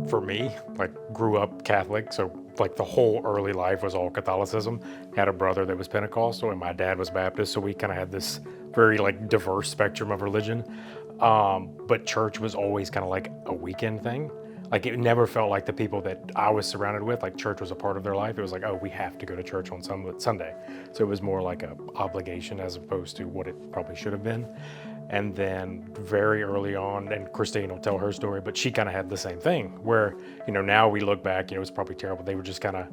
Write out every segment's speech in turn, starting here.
for me, like grew up Catholic, so like the whole early life was all Catholicism. Had a brother that was Pentecostal and my dad was Baptist, so we kind of had this very like diverse spectrum of religion. But church was always kind of like a weekend thing. Like it never felt like the people that I was surrounded with, like church was a part of their life. It was like, oh, we have to go to church on Sunday. So it was more like a obligation as opposed to what it probably should have been. And then very early on, and Christine will tell her story, but she kind of had the same thing where, now we look back, it was probably terrible. They were just kind of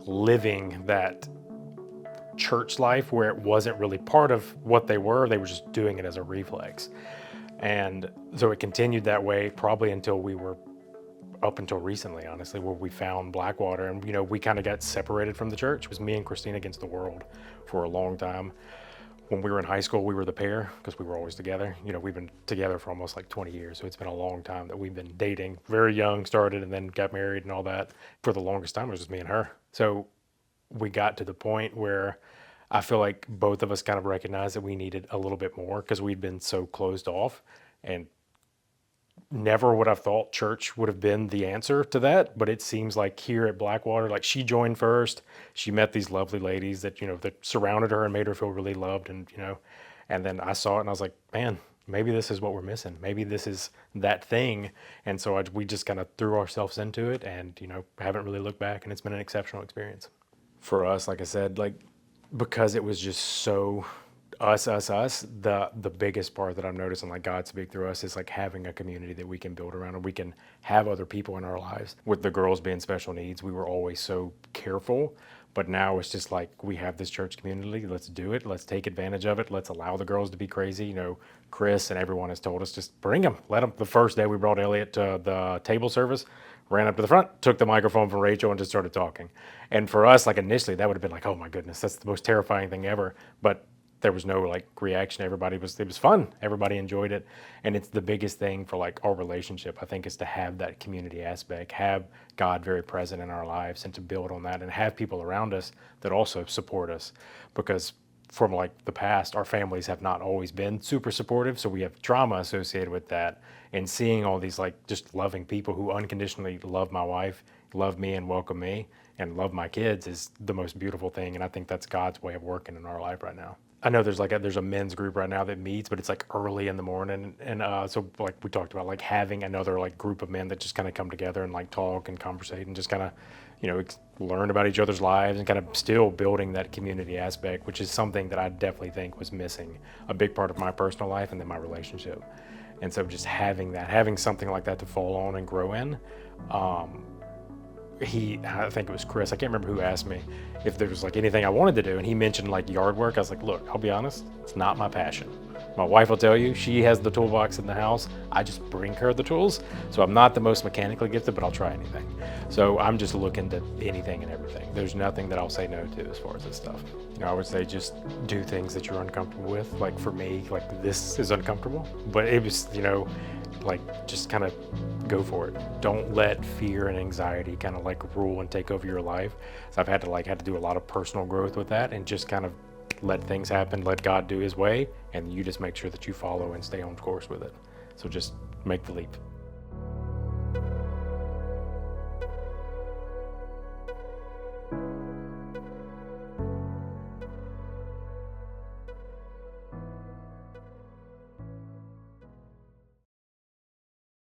living that church life where it wasn't really part of what they were. They were just doing it as a reflex. And so it continued that way probably until we were up until recently, honestly, where we found Blackwater. And, we kind of got separated from the church. It was me and Christine against the world for a long time. When we were in high school, we were the pair because we were always together. We've been together for almost like 20 years. So it's been a long time that we've been dating. Very young, started, and then got married and all that. For the longest time, it was just me and her. So we got to the point where I feel like both of us kind of recognized that we needed a little bit more because we'd been so closed off, and never would have thought church would have been the answer to that. But it seems like here at Blackwater, like she joined first, she met these lovely ladies that, that surrounded her and made her feel really loved. And then I saw it and I was like, man, maybe this is what we're missing. Maybe this is that thing. And so we just kind of threw ourselves into it and, haven't really looked back, and it's been an exceptional experience. For us, like I said, like, because it was just so us, the biggest part that I'm noticing, like God speak through us, is like having a community that we can build around and we can have other people in our lives. With the girls being special needs, we were always so careful, but now it's just like we have this church community. Let's do it. Let's take advantage of it. Let's allow the girls to be crazy. Chris and everyone has told us just bring them. Let them. The first day we brought Elliot to the table service, ran up to the front, took the microphone from Rachel and just started talking. And for us, like initially, that would have been like, oh my goodness, that's the most terrifying thing ever. But there was no like reaction. It was fun. Everybody enjoyed it. And it's the biggest thing for like our relationship, I think, is to have that community aspect, have God very present in our lives, and to build on that and have people around us that also support us. Because from like the past, our families have not always been super supportive. So we have trauma associated with that. And seeing all these like just loving people who unconditionally love my wife, love me and welcome me, and love my kids is the most beautiful thing. And I think that's God's way of working in our life right now. I know there's a men's group right now that meets, but it's like early in the morning. And so like we talked about, like having another like group of men that just kind of come together and like talk and conversate and just kind of, learn about each other's lives and kind of still building that community aspect, which is something that I definitely think was missing a big part of my personal life and then my relationship. And so just having something like that to fall on and grow in, I think it was Chris, I can't remember who asked me if there was like anything I wanted to do, and he mentioned like yard work. I was like, look, I'll be honest, it's not my passion. My wife will tell you, she has the toolbox in the house. I just bring her the tools. So I'm not the most mechanically gifted, but I'll try anything. So I'm just looking to anything and everything. There's nothing that I'll say no to as far as this stuff. I would say just do things that you're uncomfortable with. Like for me, like this is uncomfortable, but it was, like just kind of go for it. Don't let fear and anxiety kind of like rule and take over your life. So I've had to do a lot of personal growth with that and just kind of let things happen, let God do his way, and you just make sure that you follow and stay on course with it. So just make the leap.